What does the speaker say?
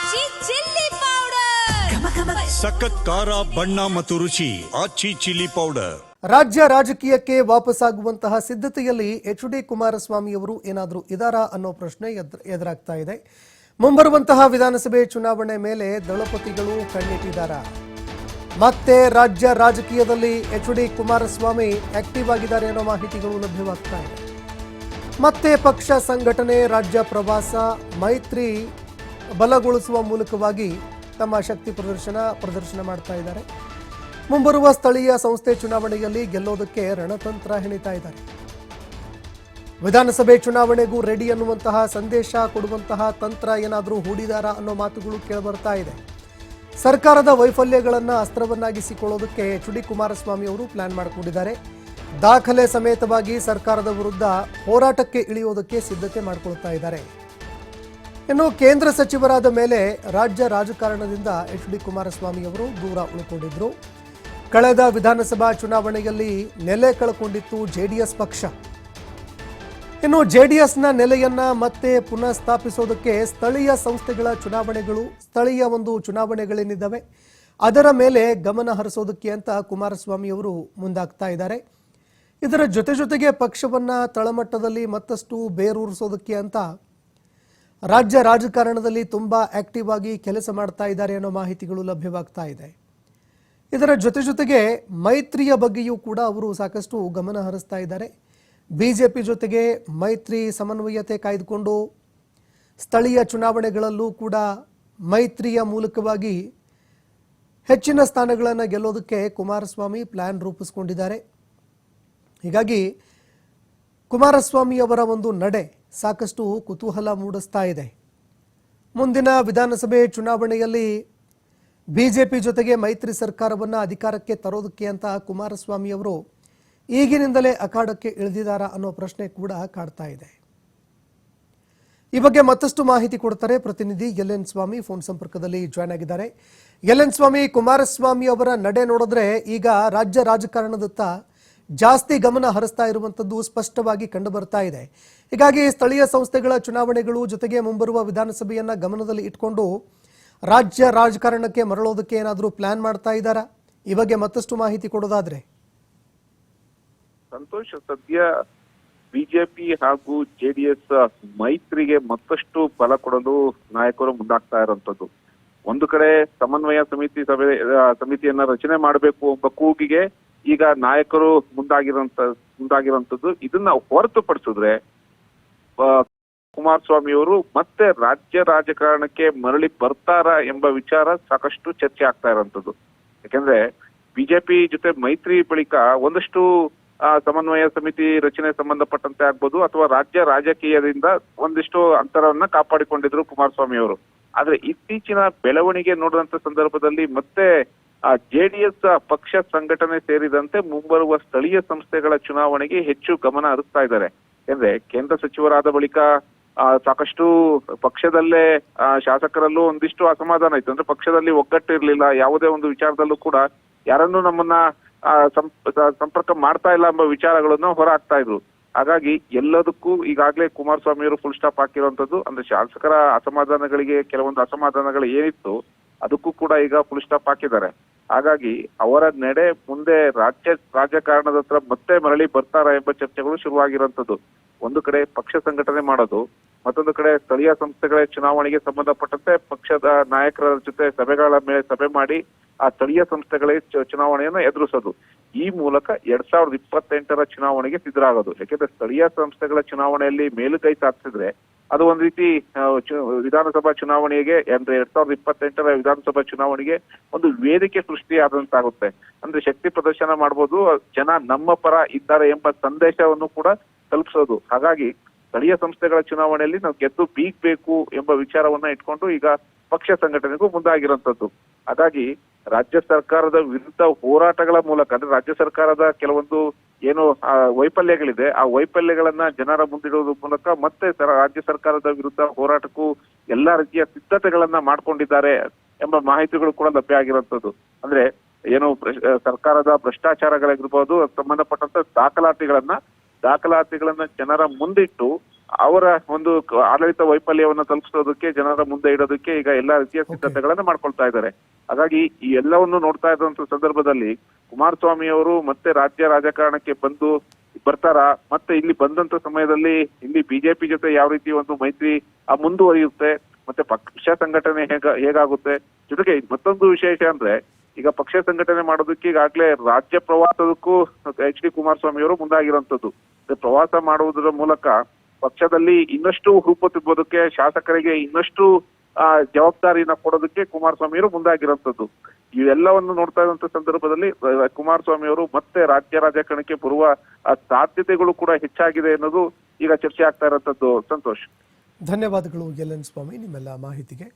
ಆಚಿ chilli powder ಸಖತ್ ಖಾರ ಬಣ್ಣ ಮತ್ತು ರುಚಿ ಆಚಿ ಚಿಲ್ಲಿ ಪೌಡರ್. ರಾಜ್ಯ ರಾಜಕೀಯಕ್ಕೆ ವಾಪಸ್ಸಾಗುವಂತಹ ಸಿದ್ಧತೆಯಲ್ಲಿ ಎಚ್.ಡಿ. ಕುಮಾರಸ್ವಾಮಿ ಅವರು ಏನಾದರೂ ಇದಾರಾ ಅನ್ನೋ ಪ್ರಶ್ನೆ ಎದುರಾಗ್ತಾ ಇದೆ. ಮುಂಬರುವಂತಹ ವಿಧಾನಸಭೆ ಚುನಾವಣೆ ಮೇಲೆ ದಳಪತಿಗಳು ಕಣ್ಣಿಟ್ಟಿದ್ದಾರಾ? ಮತ್ತೆ ರಾಜ್ಯ ರಾಜಕೀಯದಲ್ಲಿ ಎಚ್.ಡಿ. ಕುಮಾರಸ್ವಾಮಿ ಆಕ್ಟಿವ್ ಆಗಿದ್ದಾರೆ ಅನ್ನೋ ಮಾಹಿತಿಗಳು ಲಭ್ಯವಾಗ್ತಾ ಇದೆ. ಮತ್ತೆ ಪಕ್ಷ ಸಂಘಟನೆ, ರಾಜ್ಯ ಪ್ರವಾಸ, ಮೈತ್ರಿ ಬಲಗೊಳಿಸುವ ಮೂಲಕವಾಗಿ ತಮ್ಮ ಶಕ್ತಿ ಪ್ರದರ್ಶನ ಮಾಡ್ತಾ ಇದ್ದಾರೆ. ಮುಂಬರುವ ಸ್ಥಳೀಯ ಸಂಸ್ಥೆ ಚುನಾವಣೆಯಲ್ಲಿ ಗೆಲ್ಲೋದಕ್ಕೆ ರಣತಂತ್ರ ಹೆಣಿತಾ ಇದ್ದಾರೆ. ವಿಧಾನಸಭೆ ಚುನಾವಣೆಗೂ ರೆಡಿ ಅನ್ನುವಂತಹ ಸಂದೇಶ ಕೊಡುವಂತಹ ತಂತ್ರ ಏನಾದರೂ ಹೂಡಿದಾರಾ ಅನ್ನೋ ಮಾತುಗಳು ಕೇಳಿಬರ್ತಾ ಇದೆ. ಸರ್ಕಾರದ ವೈಫಲ್ಯಗಳನ್ನು ಅಸ್ತ್ರವನ್ನಾಗಿಸಿಕೊಳ್ಳೋದಕ್ಕೆ ಎಚ್.ಡಿ. ಕುಮಾರಸ್ವಾಮಿ ಅವರು ಪ್ಲಾನ್ ಮಾಡಿಕೊಂಡಿದ್ದಾರೆ. ದಾಖಲೆ ಸಮೇತವಾಗಿ ಸರ್ಕಾರದ ವಿರುದ್ಧ ಹೋರಾಟಕ್ಕೆ ಇಳಿಯೋದಕ್ಕೆ ಸಿದ್ಧತೆ ಮಾಡಿಕೊಳ್ತಾ ಇದ್ದಾರೆ. ಇನ್ನು ಕೇಂದ್ರ ಸಚಿವರಾದ ಮೇಲೆ ರಾಜ್ಯ ರಾಜಕಾರಣದಿಂದ ಎಚ್.ಡಿ. ಕುಮಾರಸ್ವಾಮಿ ಅವರು ದೂರ ಉಳಿಕೊಂಡಿದ್ರು. ಕಳೆದ ವಿಧಾನಸಭಾ ಚುನಾವಣೆಯಲ್ಲಿ ನೆಲೆ ಕಳ್ಕೊಂಡಿತ್ತು ಜೆಡಿಎಸ್ ಪಕ್ಷ. ಇನ್ನು ಜೆಡಿಎಸ್ನ ನೆಲೆಯನ್ನ ಮತ್ತೆ ಪುನಃ ಸ್ಥಾಪಿಸೋದಕ್ಕೆ ಸ್ಥಳೀಯ ಸಂಸ್ಥೆಗಳ ಚುನಾವಣೆಗಳು, ಸ್ಥಳೀಯ ಚುನಾವಣೆಗಳೇನಿದ್ದಾವೆ ಅದರ ಮೇಲೆ ಗಮನ ಹರಿಸೋದಕ್ಕೆ ಅಂತ ಕುಮಾರಸ್ವಾಮಿ ಅವರು ಮುಂದಾಗ್ತಾ ಇದ್ದಾರೆ. ಇದರ ಜೊತೆಗೆ ಪಕ್ಷವನ್ನ ತಳಮಟ್ಟದಲ್ಲಿ ಮತ್ತಷ್ಟು ಬೇರೂರಿಸೋದಕ್ಕೆ ಅಂತ ರಾಜ್ಯ ರಾಜಕಾರಣದಲ್ಲಿ ತುಂಬಾ ಆಕ್ಟಿವ್ ಆಗಿ ಕೆಲಸ ಮಾಡ್ತಾ ಇದ್ದಾರೆ ಅನ್ನೋ ಮಾಹಿತಿಗಳು ಲಭ್ಯವಾಗ್ತಾ ಇದೆ. ಇದರ ಜೊತೆಗೆ ಮೈತ್ರಿಯ ಬಗ್ಗೆಯೂ ಕೂಡ ಅವರು ಸಾಕಷ್ಟು ಗಮನ ಹರಿಸ್ತಾ ಇದ್ದಾರೆ. ಬಿಜೆಪಿ ಜೊತೆಗೆ ಮೈತ್ರಿ ಸಮನ್ವಯತೆ ಕಾಯ್ದುಕೊಂಡು ಸ್ಥಳೀಯ ಚುನಾವಣೆಗಳಲ್ಲೂ ಕೂಡ ಮೈತ್ರಿಯ ಮೂಲಕವಾಗಿ ಹೆಚ್ಚಿನ ಸ್ಥಾನಗಳನ್ನು ಗೆಲ್ಲೋದಕ್ಕೆ ಕುಮಾರಸ್ವಾಮಿ ಪ್ಲಾನ್ ರೂಪಿಸಿಕೊಂಡಿದ್ದಾರೆ. ಹೀಗಾಗಿ ಕುಮಾರಸ್ವಾಮಿ ಅವರ ನಡೆ ಸಾಕಷ್ಟು ಕುತೂಹಲ ಮೂಡಿಸ್ತಾ ಇದೆ. ಮುಂದಿನ ವಿಧಾನಸಭೆ ಚುನಾವಣೆಯಲ್ಲಿ ಬಿಜೆಪಿ ಜೊತೆಗೆ ಮೈತ್ರಿ ಸರ್ಕಾರವನ್ನು ಅಧಿಕಾರಕ್ಕೆ ತರೋದಕ್ಕೆ ಅಂತ ಕುಮಾರಸ್ವಾಮಿ ಅವರು ಈಗಿನಿಂದಲೇ ಅಖಾಡಕ್ಕೆ ಇಳಿದಿದ್ದಾರಾ ಅನ್ನೋ ಪ್ರಶ್ನೆ ಕೂಡ ಕಾಡ್ತಾ ಇದೆ. ಈ ಬಗ್ಗೆ ಮತ್ತಷ್ಟು ಮಾಹಿತಿ ಕೊಡ್ತಾರೆ ಪ್ರತಿನಿಧಿ ಎಲ್.ಎನ್. ಸ್ವಾಮಿ, ಫೋನ್ ಸಂಪರ್ಕದಲ್ಲಿ ಜಾಯ್ನ್ ಆಗಿದ್ದಾರೆ. ಎಲ್.ಎನ್. ಸ್ವಾಮಿ, ಕುಮಾರಸ್ವಾಮಿ ಅವರ ನಡೆ ನೋಡಿದ್ರೆ ಈಗ ರಾಜ್ಯ ರಾಜಕಾರಣದತ್ತ ಜಾಸ್ತಿ ಗಮನ ಹರಿಸ್ತಾ ಇರುವಂತದ್ದು ಸ್ಪಷ್ಟವಾಗಿ ಕಂಡು ಬರ್ತಾ ಇದೆ. ಹೀಗಾಗಿ ಸ್ಥಳೀಯ ಸಂಸ್ಥೆಗಳ ಚುನಾವಣೆಗಳು ಜೊತೆಗೆ ಮುಂಬರುವ ವಿಧಾನಸಭೆಯನ್ನ ಗಮನದಲ್ಲಿ ಇಟ್ಕೊಂಡು ರಾಜ್ಯ ರಾಜಕಾರಣಕ್ಕೆ ಮರಳೋದಕ್ಕೆ ಏನಾದರೂ ಪ್ಲಾನ್ ಮಾಡ್ತಾ ಇದ್ದಾರಾ? ಈ ಬಗ್ಗೆ ಮತ್ತಷ್ಟು ಮಾಹಿತಿ ಕೊಡೋದಾದ್ರೆ. ಸಂತೋಷ್, ಸದ್ಯ ಬಿಜೆಪಿ ಹಾಗೂ ಜೆಡಿಎಸ್ ಮೈತ್ರಿಗೆ ಮತ್ತಷ್ಟು ಬಲ ಕೊಡಲು ನಾಯಕರು ಮುಂದಾಗ್ತಾ ಇರುವಂತದ್ದು. ಒಂದು ಕಡೆ ಸಮನ್ವಯ ಸಮಿತಿಯನ್ನ ರಚನೆ ಮಾಡಬೇಕು ಎಂಬ ಕೂಗಿಗೆ ಈಗ ನಾಯಕರು ಮುಂದಾಗಿರುವಂತದ್ದು. ಇದನ್ನ ಹೊರತುಪಡಿಸಿದ್ರೆ ಕುಮಾರಸ್ವಾಮಿ ಅವರು ಮತ್ತೆ ರಾಜ್ಯ ರಾಜಕಾರಣಕ್ಕೆ ಮರಳಿ ಬರ್ತಾರಾ ಎಂಬ ವಿಚಾರ ಸಾಕಷ್ಟು ಚರ್ಚೆ ಆಗ್ತಾ ಇರುವಂತದ್ದು. ಯಾಕಂದ್ರೆ ಬಿಜೆಪಿ ಜೊತೆ ಮೈತ್ರಿ ಬಳಿಕ ಒಂದಷ್ಟು ಸಮನ್ವಯ ಸಮಿತಿ ರಚನೆ ಸಂಬಂಧಪಟ್ಟಂತೆ ಆಗ್ಬೋದು ಅಥವಾ ರಾಜ್ಯ ರಾಜಕೀಯದಿಂದ ಒಂದಿಷ್ಟು ಅಂತರವನ್ನ ಕಾಪಾಡಿಕೊಂಡಿದ್ರು ಕುಮಾರಸ್ವಾಮಿ ಅವರು. ಆದ್ರೆ ಇತ್ತೀಚಿನ ಬೆಳವಣಿಗೆ ನೋಡಿದಂತ ಸಂದರ್ಭದಲ್ಲಿ ಮತ್ತೆ ಜೆಡಿಎಸ್ ಪಕ್ಷ ಸಂಘಟನೆ ಸೇರಿದಂತೆ ಮುಂಬರುವ ಸ್ಥಳೀಯ ಸಂಸ್ಥೆಗಳ ಚುನಾವಣೆಗೆ ಹೆಚ್ಚು ಗಮನ ಹರಿಸ್ತಾ ಇದ್ದಾರೆ. ಯಾಕಂದ್ರೆ ಕೇಂದ್ರ ಸಚಿವರಾದ ಬಳಿಕ ಸಾಕಷ್ಟು ಪಕ್ಷದಲ್ಲೇ ಶಾಸಕರಲ್ಲೂ ಒಂದಿಷ್ಟು ಅಸಮಾಧಾನ ಇತ್ತು. ಅಂದ್ರೆ ಪಕ್ಷದಲ್ಲಿ ಒಗ್ಗಟ್ಟು ಇರಲಿಲ್ಲ, ಯಾವುದೇ ಒಂದು ವಿಚಾರದಲ್ಲೂ ಕೂಡ ಯಾರನ್ನೂ ನಮ್ಮನ್ನ ಸಂಪರ್ಕ ಮಾಡ್ತಾ ಇಲ್ಲ ಎಂಬ ವಿಚಾರಗಳನ್ನು ಹೊರ ಹಾಕ್ತಾ ಇದ್ರು. ಹಾಗಾಗಿ ಎಲ್ಲದಕ್ಕೂ ಈಗಾಗಲೇ ಕುಮಾರಸ್ವಾಮಿ ಅವರು ಫುಲ್ ಸ್ಟಾಪ್ ಹಾಕಿರುವಂತದ್ದು. ಅಂದ್ರೆ ಶಾಸಕರ ಅಸಮಾಧಾನಗಳಿಗೆ ಕೆಲವೊಂದು ಅಸಮಾಧಾನಗಳು ಏನಿತ್ತು ಅದಕ್ಕೂ ಕೂಡ ಈಗ ಫುಲ್ ಸ್ಟಾಪ್ ಹಾಕಿದ್ದಾರೆ. ಹಾಗಾಗಿ ಅವರ ನಡೆ ಮುಂದೆ ರಾಜಕಾರಣದ ಹತ್ರ ಮತ್ತೆ ಮರಳಿ ಬರ್ತಾರಾ ಎಂಬ ಚರ್ಚೆಗಳು ಶುರುವಾಗಿರುವಂತದ್ದು. ಒಂದು ಕಡೆ ಪಕ್ಷ ಸಂಘಟನೆ ಮಾಡೋದು, ಮತ್ತೊಂದು ಕಡೆ ಸ್ಥಳೀಯ ಸಂಸ್ಥೆಗಳ ಚುನಾವಣೆಗೆ ಸಂಬಂಧಪಟ್ಟಂತೆ ಪಕ್ಷದ ನಾಯಕರ ಜೊತೆ ಸಭೆ ಮಾಡಿ ಆ ಸ್ಥಳೀಯ ಸಂಸ್ಥೆಗಳ ಚುನಾವಣೆಯನ್ನು ಎದುರಿಸೋದು. ಈ ಮೂಲಕ 2028ರ ಚುನಾವಣೆಗೆ ಸಿದ್ಧರಾಗೋದು. ಯಾಕೆಂದ್ರೆ ಸ್ಥಳೀಯ ಸಂಸ್ಥೆಗಳ ಚುನಾವಣೆಯಲ್ಲಿ ಮೇಲುಗೈ ಸಾಧಿಸಿದ್ರೆ ಅದು ಒಂದ್ ರೀತಿ ವಿಧಾನಸಭಾ ಚುನಾವಣೆಗೆ ಅಂದ್ರೆ 2028ರ ವಿಧಾನಸಭಾ ಚುನಾವಣೆಗೆ ಒಂದು ವೇದಿಕೆ ಸೃಷ್ಟಿಯಾದಂತಾಗುತ್ತೆ. ಅಂದ್ರೆ ಶಕ್ತಿ ಪ್ರದರ್ಶನ ಮಾಡ್ಬೋದು, ಜನ ನಮ್ಮ ಪರ ಇದ್ದಾರೆ ಎಂಬ ಸಂದೇಶವನ್ನು ಕೂಡ ತಲುಪಿಸೋದು. ಹಾಗಾಗಿ ಸ್ಥಳೀಯ ಸಂಸ್ಥೆಗಳ ಚುನಾವಣೆಯಲ್ಲಿ ನಾವು ಗೆದ್ದು ಬೀಗ್ಬೇಕು ಎಂಬ ವಿಚಾರವನ್ನ ಇಟ್ಕೊಂಡು ಈಗ ಪಕ್ಷ ಸಂಘಟನೆಗೂ ಮುಂದಾಗಿರುವಂತದ್ದು. ಹಾಗಾಗಿ ರಾಜ್ಯ ಸರ್ಕಾರದ ವಿರುದ್ಧ ಹೋರಾಟಗಳ ಮೂಲಕ ಅಂದ್ರೆ ರಾಜ್ಯ ಸರ್ಕಾರದ ಕೆಲವೊಂದು ಏನು ವೈಫಲ್ಯಗಳಿದೆ ಆ ವೈಫಲ್ಯಗಳನ್ನ ಜನರ ಮುಂದಿಡುವುದ್ರ ಮೂಲಕ ಮತ್ತೆ ರಾಜ್ಯ ಸರ್ಕಾರದ ವಿರುದ್ಧ ಹೋರಾಟಕ್ಕೂ ಎಲ್ಲಾ ರೀತಿಯ ಸಿದ್ಧತೆಗಳನ್ನ ಮಾಡ್ಕೊಂಡಿದ್ದಾರೆ ಎಂಬ ಮಾಹಿತಿಗಳು ಕೂಡ ಲಭ್ಯ ಆಗಿರುವಂತದ್ದು. ಅಂದ್ರೆ ಏನು ಸರ್ಕಾರದ ಭ್ರಷ್ಟಾಚಾರಗಳಿರ್ಬೋದು ಸಂಬಂಧಪಟ್ಟಂತ ದಾಖಲಾತಿಗಳನ್ನ ಜನರ ಮುಂದಿಟ್ಟು ಅವರ ಒಂದು ಆಡಳಿತ ವೈಫಲ್ಯವನ್ನ ತಲುಪಿಸೋದಕ್ಕೆ ಜನರ ಮುಂದೆ ಇಡೋದಕ್ಕೆ ಈಗ ಎಲ್ಲಾ ರೀತಿಯ ಸಿದ್ಧತೆಗಳನ್ನ ಮಾಡ್ಕೊಳ್ತಾ ಇದ್ದಾರೆ. ಹಾಗಾಗಿ ಈ ಎಲ್ಲವನ್ನು ನೋಡ್ತಾ ಇದ್ದಂತ ಸಂದರ್ಭದಲ್ಲಿ ಕುಮಾರಸ್ವಾಮಿ ಅವರು ಮತ್ತೆ ರಾಜ್ಯ ರಾಜಕಾರಣಕ್ಕೆ ಬರ್ತಾರ, ಮತ್ತೆ ಇಲ್ಲಿ ಬಂದಂತ ಸಮಯದಲ್ಲಿ ಇಲ್ಲಿ ಬಿಜೆಪಿ ಜೊತೆ ಯಾವ ರೀತಿ ಒಂದು ಮೈತ್ರಿ ಮುಂದುವರಿಯುತ್ತೆ, ಮತ್ತೆ ಪಕ್ಷ ಸಂಘಟನೆ ಹೇಗಾಗುತ್ತೆ. ಜೊತೆಗೆ ಮತ್ತೊಂದು ವಿಶೇಷ ಅಂದ್ರೆ ಈಗ ಪಕ್ಷ ಸಂಘಟನೆ ಮಾಡೋದಕ್ಕೆ ಈಗಾಗಲೇ ರಾಜ್ಯ ಪ್ರವಾಸದಕ್ಕೂ HD ಕುಮಾರಸ್ವಾಮಿ ಅವರು ಮುಂದಾಗಿರುವಂತದ್ದು. ಪ್ರವಾಸ ಮಾಡುವುದರ ಮೂಲಕ ಪಕ್ಷದಲ್ಲಿ ಇನ್ನಷ್ಟು ಹುರುಪು ತುಂಬೋದಕ್ಕೆ, ಶಾಸಕರಿಗೆ ಇನ್ನಷ್ಟು ಜವಾಬ್ದಾರಿನ ಕೊಡೋದಕ್ಕೆ ಕುಮಾರಸ್ವಾಮಿ ಅವರು ಮುಂದಾಗಿರುವಂತದ್ದು. ಇವೆಲ್ಲವನ್ನು ನೋಡ್ತಾ ಇರುವಂತ ಸಂದರ್ಭದಲ್ಲಿ ಕುಮಾರಸ್ವಾಮಿ ಅವರು ಮತ್ತೆ ರಾಜ್ಯ ರಾಜಕಾರಣಕ್ಕೆ ಬರುವ ಸಾಧ್ಯತೆಗಳು ಕೂಡ ಹೆಚ್ಚಾಗಿದೆ ಅನ್ನೋದು ಈಗ ಚರ್ಚೆ ಆಗ್ತಾ ಇರುವಂತದ್ದು. ಸಂತೋಷ್, ಧನ್ಯವಾದಗಳು LN ಸ್ವಾಮಿ ನಿಮ್ಮೆಲ್ಲ ಮಾಹಿತಿಗೆ.